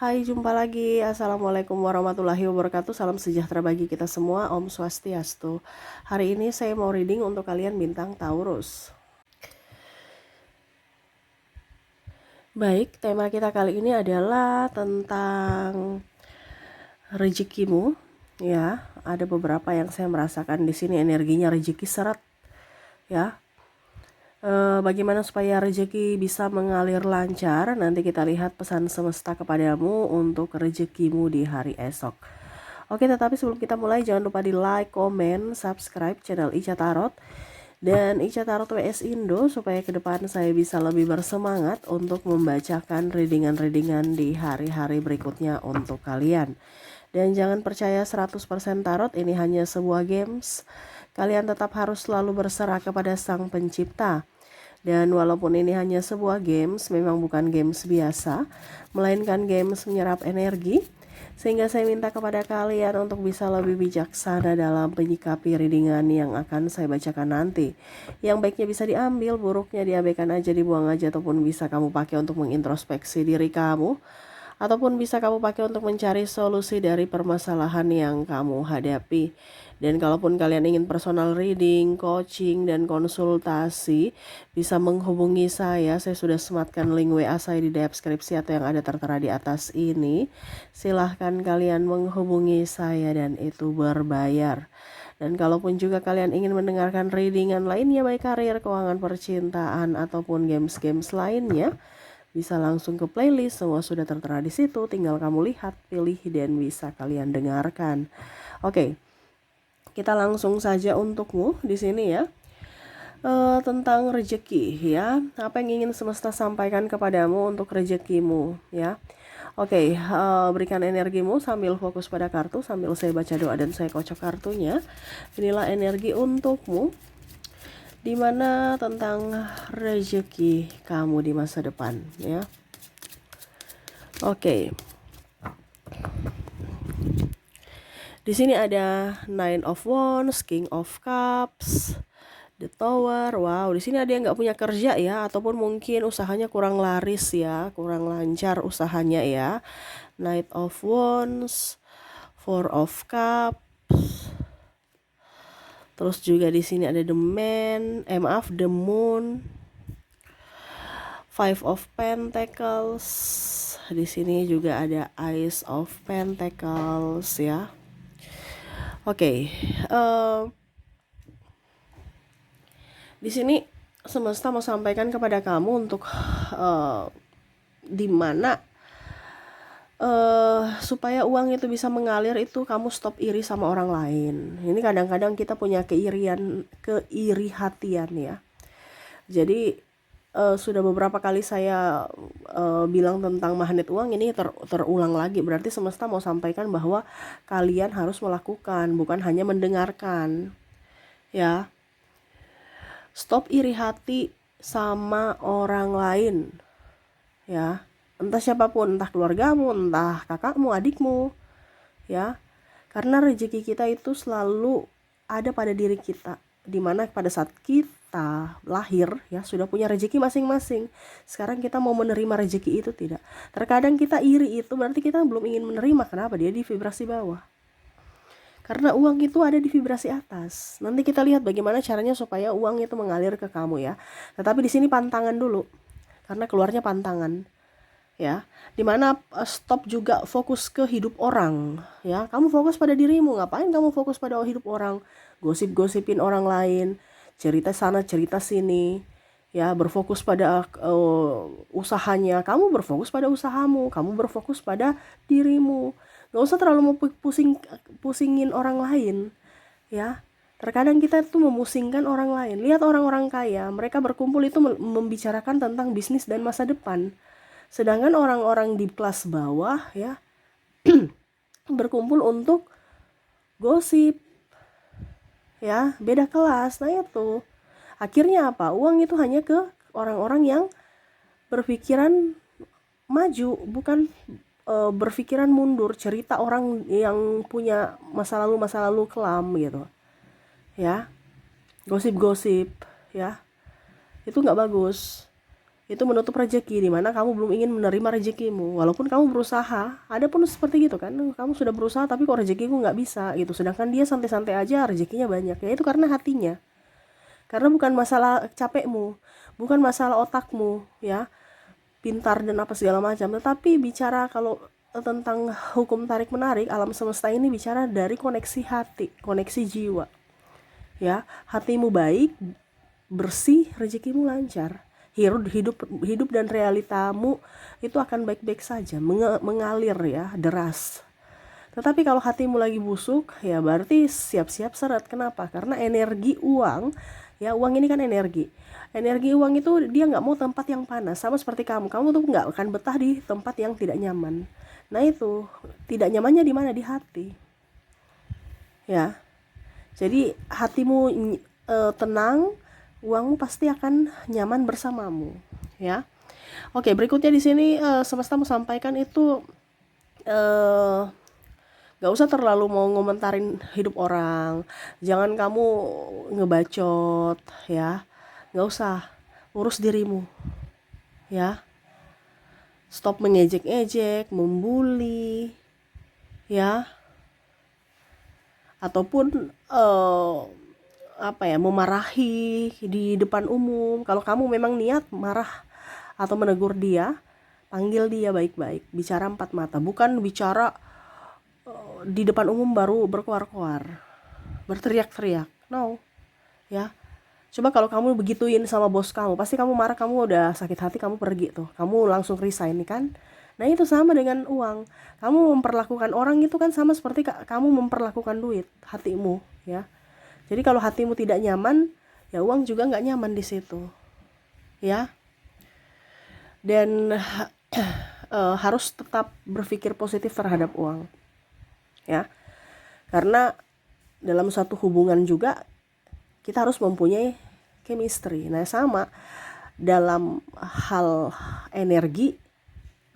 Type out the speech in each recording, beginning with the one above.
Hai, jumpa lagi. Assalamualaikum warahmatullahi wabarakatuh. Salam sejahtera bagi kita semua. Om Swastiastu. Hari ini saya mau reading untuk kalian bintang Taurus. Baik, tema kita kali ini adalah tentang rezekimu. Ya, ada beberapa yang saya merasakan di sini energinya rezeki seret. Ya, bagaimana supaya rezeki bisa mengalir lancar? Nanti kita lihat pesan semesta kepadamu untuk rezekimu di hari esok. Oke, tetapi sebelum kita mulai jangan lupa di like, komen, subscribe channel Ica Tarot dan Ica Tarot WS Indo supaya ke depan saya bisa lebih bersemangat untuk membacakan readingan-readingan di hari-hari berikutnya untuk kalian. Dan jangan percaya 100% tarot ini hanya sebuah games. Kalian tetap harus selalu berserah kepada Sang Pencipta. Dan walaupun ini hanya sebuah games, memang bukan games biasa, melainkan games menyerap energi, sehingga saya minta kepada kalian untuk bisa lebih bijaksana dalam menyikapi readingan yang akan saya bacakan nanti. Yang baiknya bisa diambil, buruknya diabaikan aja, dibuang aja, ataupun bisa kamu pakai untuk mengintrospeksi diri kamu, ataupun bisa kamu pakai untuk mencari solusi dari permasalahan yang kamu hadapi. Dan kalaupun kalian ingin personal reading, coaching, dan konsultasi, bisa menghubungi saya. Saya sudah sematkan link WA saya di deskripsi atau yang ada tertera di atas ini. Silahkan kalian menghubungi saya dan itu berbayar. Dan kalaupun juga kalian ingin mendengarkan readingan lainnya, baik karir, keuangan, percintaan, ataupun games-games lainnya, bisa langsung ke playlist, semua sudah tertera di situ. Tinggal kamu lihat, pilih, dan bisa kalian dengarkan. Oke, kita langsung saja untukmu di sini ya. Tentang rezeki ya. Apa yang ingin semesta sampaikan kepadamu untuk rezekimu ya. Oke, berikan energimu sambil fokus pada kartu, sambil saya baca doa dan saya kocok kartunya. Inilah energi untukmu, dimana tentang rezeki kamu di masa depan ya. Oke. Di sini ada Nine of Wands, King of Cups, The Tower. Wow, di sini ada yang nggak punya kerja ya, ataupun mungkin usahanya kurang laris ya, kurang lancar usahanya ya. Knight of Wands, Four of Cups. Terus juga di sini ada The Moon, Five of Pentacles. Di sini juga ada Ace of Pentacles ya. Oke, di sini semesta mau sampaikan kepada kamu untuk dimana supaya uang itu bisa mengalir, itu kamu stop iri sama orang lain. Ini kadang-kadang kita punya keiri hatian ya. Jadi sudah beberapa kali saya bilang tentang magnet uang, ini terulang lagi. Berarti semesta mau sampaikan bahwa kalian harus melakukan, bukan hanya mendengarkan ya. Stop iri hati sama orang lain ya, entah siapapun, entah keluargamu, entah kakakmu, adikmu ya. Karena rezeki kita itu selalu ada pada diri kita, dimana pada saat kita lahir ya sudah punya rezeki masing-masing. Sekarang kita mau menerima rezeki itu tidak. Terkadang kita iri, itu berarti kita belum ingin menerima. Kenapa? Dia di vibrasi bawah. Karena uang itu ada di vibrasi atas. Nanti kita lihat bagaimana caranya supaya uang itu mengalir ke kamu ya. Tetapi di sini pantangan dulu, karena keluarnya pantangan ya. Dimana stop juga fokus ke hidup orang ya. Kamu fokus pada dirimu. Ngapain kamu fokus pada hidup orang? Gosip-gosipin orang lain, cerita sana cerita sini ya. Berfokus pada usahanya. Kamu berfokus pada usahamu. Kamu berfokus pada dirimu. Gak usah terlalu mau pusingin orang lain ya. Terkadang kita tuh memusingkan orang lain. Lihat orang-orang kaya, mereka berkumpul itu membicarakan tentang bisnis dan masa depan. Sedangkan orang-orang di kelas bawah ya berkumpul untuk gosip ya, beda kelas. Nah itu akhirnya apa? Uang itu hanya ke orang-orang yang berpikiran maju, bukan berpikiran mundur, cerita orang yang punya masa lalu kelam gitu ya. Gosip-gosip ya, itu nggak bagus itu menutup rezeki, di mana kamu belum ingin menerima rezekimu walaupun kamu berusaha. Ada pun seperti gitu kan, kamu sudah berusaha tapi kok rezekiku nggak bisa gitu, sedangkan dia santai-santai aja rezekinya banyak. Ya itu karena hatinya, karena bukan masalah capekmu, bukan masalah otakmu ya, pintar dan apa segala macam, tetapi bicara kalau tentang hukum tarik menarik alam semesta ini bicara dari koneksi hati, koneksi jiwa ya. Hatimu baik, bersih, rezekimu lancar, hidup dan realitamu itu akan baik-baik saja, mengalir ya, deras. Tetapi kalau hatimu lagi busuk, ya berarti siap-siap seret. Kenapa? Karena energi uang, ya uang ini kan energi. Energi uang itu dia nggak mau tempat yang panas. Sama seperti kamu tuh nggak akan betah di tempat yang tidak nyaman. Nah itu, tidak nyamannya di mana? Di hati. Ya, jadi hatimu tenang, uangmu pasti akan nyaman bersamamu. Ya, oke. Berikutnya di sini semesta mau sampaikan itu. Gak usah terlalu mau ngomentarin hidup orang, jangan kamu ngebacot ya, gak usah. Urus dirimu ya, stop mengejek-ejek, membuli ya, ataupun memarahi di depan umum. Kalau kamu memang niat marah atau menegur dia, panggil dia baik-baik, bicara empat mata, bukan bicara di depan umum baru berkoar-koar, berteriak-teriak. No ya, coba kalau kamu begituin sama bos kamu, pasti kamu marah, kamu udah sakit hati, kamu pergi tuh, kamu langsung resign kan. Nah itu sama dengan uang, kamu memperlakukan orang itu kan sama seperti kamu memperlakukan duit, hatimu ya. Jadi kalau hatimu tidak nyaman, ya uang juga nggak nyaman di situ ya. Dan harus tetap berpikir positif terhadap uang ya, karena dalam satu hubungan juga kita harus mempunyai chemistry. Nah sama dalam hal energi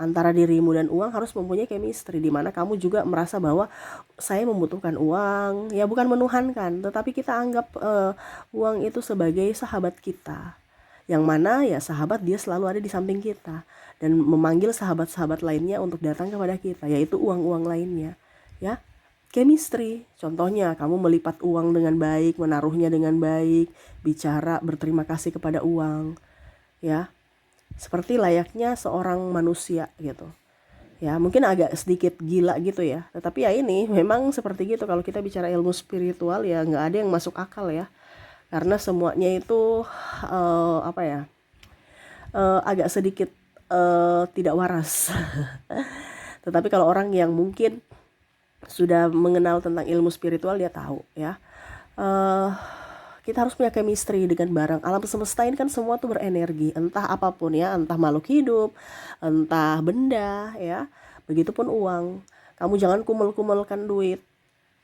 antara dirimu dan uang harus mempunyai chemistry, di mana kamu juga merasa bahwa saya membutuhkan uang ya, bukan menuhankan, tetapi kita anggap uang itu sebagai sahabat kita, yang mana ya sahabat dia selalu ada di samping kita dan memanggil sahabat-sahabat lainnya untuk datang kepada kita, yaitu uang-uang lainnya ya. Chemistry, contohnya kamu melipat uang dengan baik, menaruhnya dengan baik, bicara berterima kasih kepada uang ya, seperti layaknya seorang manusia gitu ya. Mungkin agak sedikit gila gitu ya, tetapi ya ini memang seperti gitu. Kalau kita bicara ilmu spiritual ya nggak ada yang masuk akal ya, karena semuanya itu agak sedikit tidak waras. Tetapi kalau orang yang mungkin sudah mengenal tentang ilmu spiritual, dia tahu ya, kita harus punya chemistry dengan barang. Alam semesta ini kan semua tuh berenergi, entah apapun ya, entah makhluk hidup, entah benda ya. Begitupun uang, kamu jangan kumel-kumelkan duit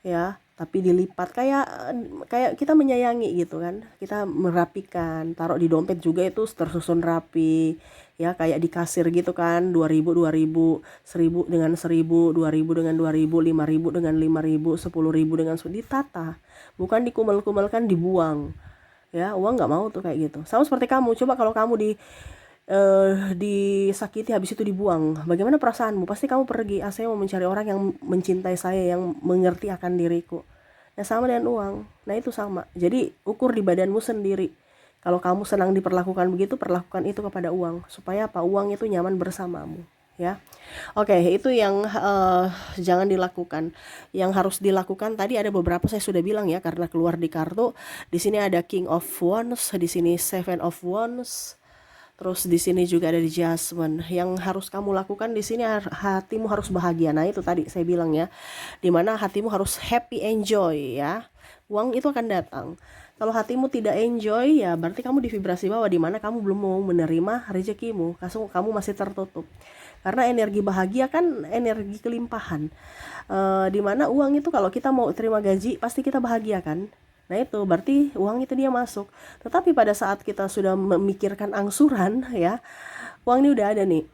ya, tapi dilipat, kayak kita menyayangi gitu kan, kita merapikan, taruh di dompet juga itu tersusun rapi ya, kayak di kasir gitu kan, 2000 1000 dengan 1000, 2000 dengan 2000, 5000 dengan 5000, 10.000 dengan ditata, bukan dikumel-kumelkan, dibuang ya. Uang nggak mau tuh kayak gitu. Sama seperti kamu, coba kalau kamu disakiti habis itu dibuang, bagaimana perasaanmu? Pasti kamu pergi, saya mau mencari orang yang mencintai saya, yang mengerti akan diriku. Nah sama dengan uang, nah itu sama. Jadi ukur di badanmu sendiri. Kalau kamu senang diperlakukan begitu, perlakukan itu kepada uang, supaya apa? Uang itu nyaman bersamamu ya. Oke, itu yang jangan dilakukan. Yang harus dilakukan tadi ada beberapa, saya sudah bilang ya, karena keluar di kartu. Di sini ada King of Wands, di sini Seven of Wands. Terus di sini juga ada adjustment. Yang harus kamu lakukan di sini, hatimu harus bahagia. Nah itu tadi saya bilang ya, dimana hatimu harus happy, enjoy ya. Uang itu akan datang. Kalau hatimu tidak enjoy ya berarti kamu di vibrasi bawah, dimana kamu belum mau menerima rezekimu. Kamu masih tertutup. Karena energi bahagia kan energi kelimpahan. Dimana uang itu kalau kita mau terima gaji pasti kita bahagia kan. Nah itu berarti uang itu dia masuk. Tetapi pada saat kita sudah memikirkan angsuran ya, uang ini udah ada nih.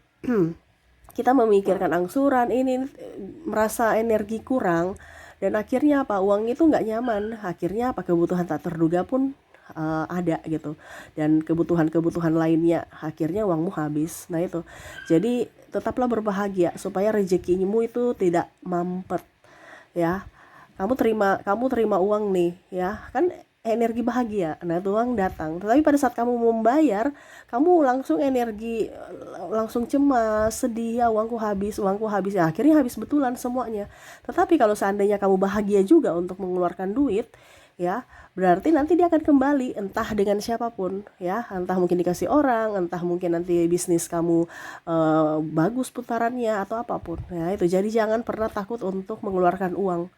Kita memikirkan angsuran ini, merasa energi kurang, dan akhirnya apa? Uang itu nggak nyaman. Akhirnya apa? Kebutuhan tak terduga pun ada gitu, dan kebutuhan-kebutuhan lainnya akhirnya uangmu habis. Nah itu, jadi tetaplah berbahagia supaya rezekimu itu tidak mampet ya. Kamu terima uang nih ya kan, energi bahagia. Nah itu uang datang, tetapi pada saat kamu membayar, kamu langsung energi, langsung cemas, sedih, ya uangku habis ya, akhirnya habis betulan semuanya. Tetapi kalau seandainya kamu bahagia juga untuk mengeluarkan duit ya, berarti nanti dia akan kembali, entah dengan siapapun ya, entah mungkin dikasih orang, entah mungkin nanti bisnis kamu bagus putarannya atau apapun ya. Itu jadi jangan pernah takut untuk mengeluarkan uang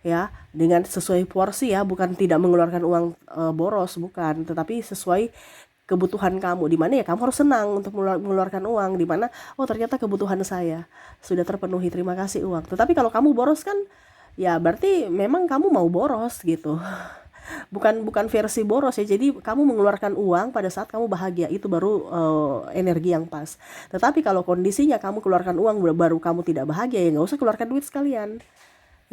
ya, dengan sesuai porsi ya, bukan tidak mengeluarkan uang boros, bukan, tetapi sesuai kebutuhan kamu, di mana ya kamu harus senang untuk mengeluarkan uang, di mana oh ternyata kebutuhan saya sudah terpenuhi, terima kasih uang. Tetapi kalau kamu boros kan ya berarti memang kamu mau boros gitu. Bukan versi boros ya, jadi kamu mengeluarkan uang pada saat kamu bahagia, itu baru energi yang pas. Tetapi kalau kondisinya kamu keluarkan uang baru kamu tidak bahagia, ya nggak usah keluarkan duit sekalian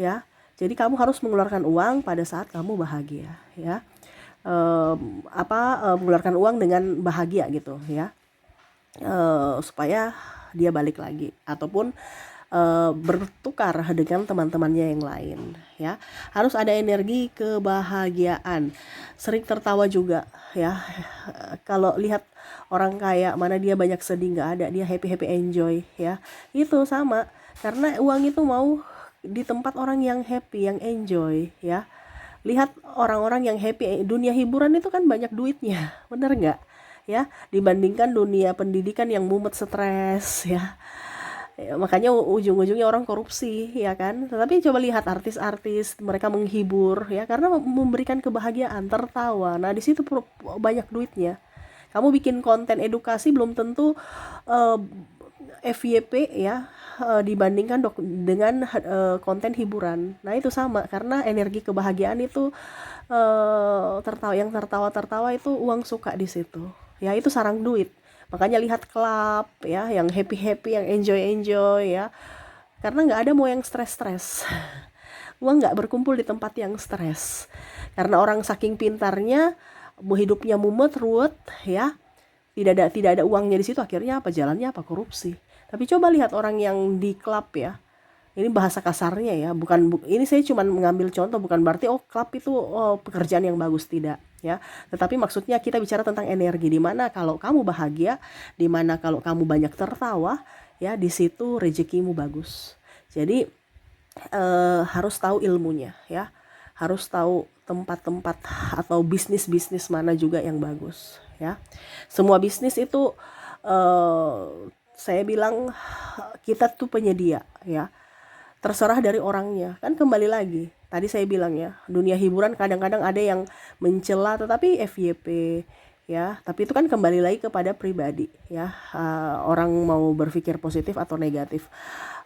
ya. Jadi kamu harus mengeluarkan uang pada saat kamu bahagia ya. Mengeluarkan uang dengan bahagia gitu ya, supaya dia balik lagi ataupun bertukar dengan teman-temannya yang lain ya. Harus ada energi kebahagiaan, sering tertawa juga ya. Kalau lihat orang kaya, mana dia banyak sedih nggak ada, dia happy happy enjoy ya. Itu sama, karena uang itu mau di tempat orang yang happy, yang enjoy ya. Lihat orang-orang yang happy, dunia hiburan itu kan banyak duitnya, bener nggak ya, dibandingkan dunia pendidikan yang mumet, stres ya. Ya, makanya ujung-ujungnya orang korupsi ya kan. Tetapi coba lihat artis-artis, mereka menghibur ya karena memberikan kebahagiaan, tertawa. Nah di situ banyak duitnya. Kamu bikin konten edukasi belum tentu uh, FYP ya, dibandingkan dengan konten hiburan. Nah itu sama, karena energi kebahagiaan itu tertawa itu uang suka di situ ya, itu sarang duit. Makanya lihat klub ya, yang happy happy, yang enjoy enjoy ya, karena nggak ada mau yang stres. Uang nggak berkumpul di tempat yang stres, karena orang saking pintarnya mau hidupnya mumet ruwet ya, tidak ada uangnya di situ, akhirnya apa jalannya, apa korupsi. Tapi coba lihat orang yang di klub ya, ini bahasa kasarnya ya, ini saya cuma mengambil contoh, bukan berarti oh klub itu pekerjaan yang bagus, tidak ya. Tetapi maksudnya kita bicara tentang energi, di mana kalau kamu bahagia, di mana kalau kamu banyak tertawa ya, di situ rezekimu bagus. Jadi harus tahu ilmunya ya, harus tahu tempat-tempat atau bisnis-bisnis mana juga yang bagus ya. Semua bisnis itu saya bilang kita tuh penyedia ya, terserah dari orangnya. Kan kembali lagi tadi saya bilang ya, dunia hiburan kadang-kadang ada yang mencela tetapi FYP ya, tapi itu kan kembali lagi kepada pribadi ya, orang mau berpikir positif atau negatif.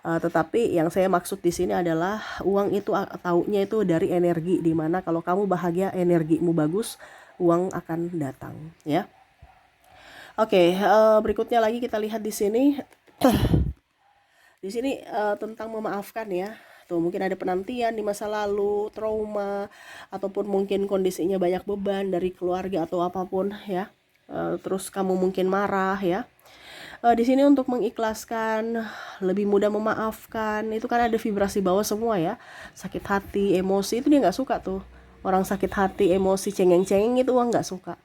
Tetapi yang saya maksud di sini adalah uang itu taunya itu dari energi, di mana kalau kamu bahagia, energimu bagus, uang akan datang ya. Oke, berikutnya lagi kita lihat di sini. Di sini tentang memaafkan ya. Tuh mungkin ada penantian di masa lalu, trauma, ataupun mungkin kondisinya banyak beban dari keluarga atau apapun ya. Terus kamu mungkin marah ya. Di sini untuk mengikhlaskan, lebih mudah memaafkan, itu kan ada vibrasi bawah semua ya. Sakit hati, emosi itu dia nggak suka tuh. Orang sakit hati, emosi, cengeng-cengeng itu uang nggak suka.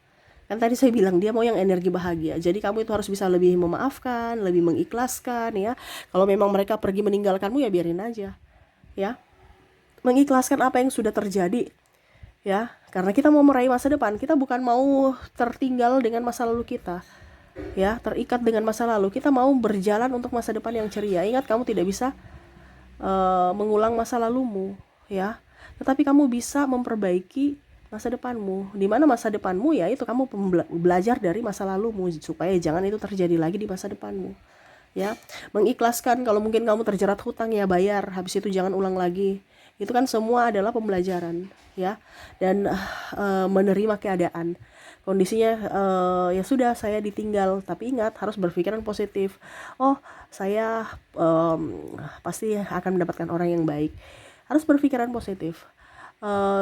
Kan tadi saya bilang dia mau yang energi bahagia. Jadi kamu itu harus bisa lebih memaafkan, lebih mengikhlaskan ya. Kalau memang mereka pergi meninggalkanmu ya biarin aja ya. Mengikhlaskan apa yang sudah terjadi ya. Karena kita mau meraih masa depan, kita bukan mau tertinggal dengan masa lalu kita ya, terikat dengan masa lalu. Kita mau berjalan untuk masa depan yang ceria. Ingat, kamu tidak bisa mengulang masa lalumu ya, tetapi kamu bisa memperbaiki masa depanmu. Di mana masa depanmu ya itu kamu belajar dari masa lalumu supaya jangan itu terjadi lagi di masa depanmu ya. Mengikhlaskan, kalau mungkin kamu terjerat hutang ya bayar, habis itu jangan ulang lagi. Itu kan semua adalah pembelajaran ya, dan menerima keadaan kondisinya. Ya sudah, saya ditinggal, tapi ingat harus berpikiran positif. Oh, saya pasti akan mendapatkan orang yang baik. Harus berpikiran positif.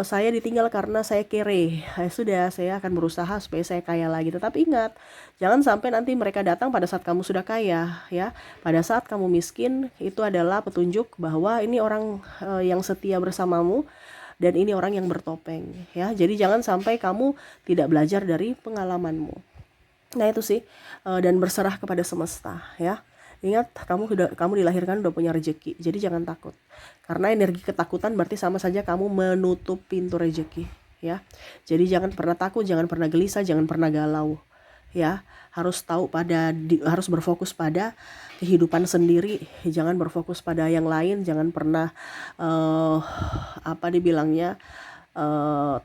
saya ditinggal karena saya kere. Ya sudah, saya akan berusaha supaya saya kaya lagi. Tetapi ingat, jangan sampai nanti mereka datang pada saat kamu sudah kaya, ya. Pada saat kamu miskin, itu adalah petunjuk bahwa ini orang yang setia bersamamu dan ini orang yang bertopeng, ya. Jadi jangan sampai kamu tidak belajar dari pengalamanmu. Nah itu sih, dan berserah kepada semesta, ya. Ingat, kamu dilahirkan udah punya rezeki, jadi jangan takut. Karena energi ketakutan berarti sama saja kamu menutup pintu rezeki, ya. Jadi jangan pernah takut, jangan pernah gelisah, jangan pernah galau, ya. Harus berfokus pada kehidupan sendiri, jangan berfokus pada yang lain, jangan pernah apa dibilangnya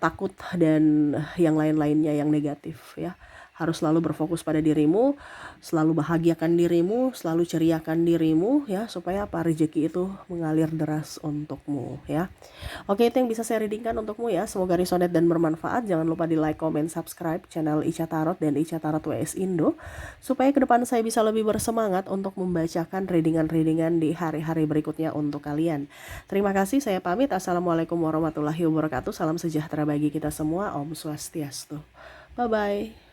takut dan yang lain-lainnya yang negatif, ya. Harus selalu berfokus pada dirimu, selalu bahagiakan dirimu, selalu ceriakan dirimu, ya, supaya apa, rezeki itu mengalir deras untukmu, ya. Oke, itu yang bisa saya readingkan untukmu, ya. Semoga resonate dan bermanfaat. Jangan lupa di like, comment, subscribe channel Ica Tarot dan Ica Tarot WS Indo, supaya ke depan saya bisa lebih bersemangat untuk membacakan readingan-readingan di hari-hari berikutnya untuk kalian. Terima kasih, saya pamit. Assalamualaikum warahmatullahi wabarakatuh. Salam sejahtera bagi kita semua. Om Swastiastu. Bye-bye.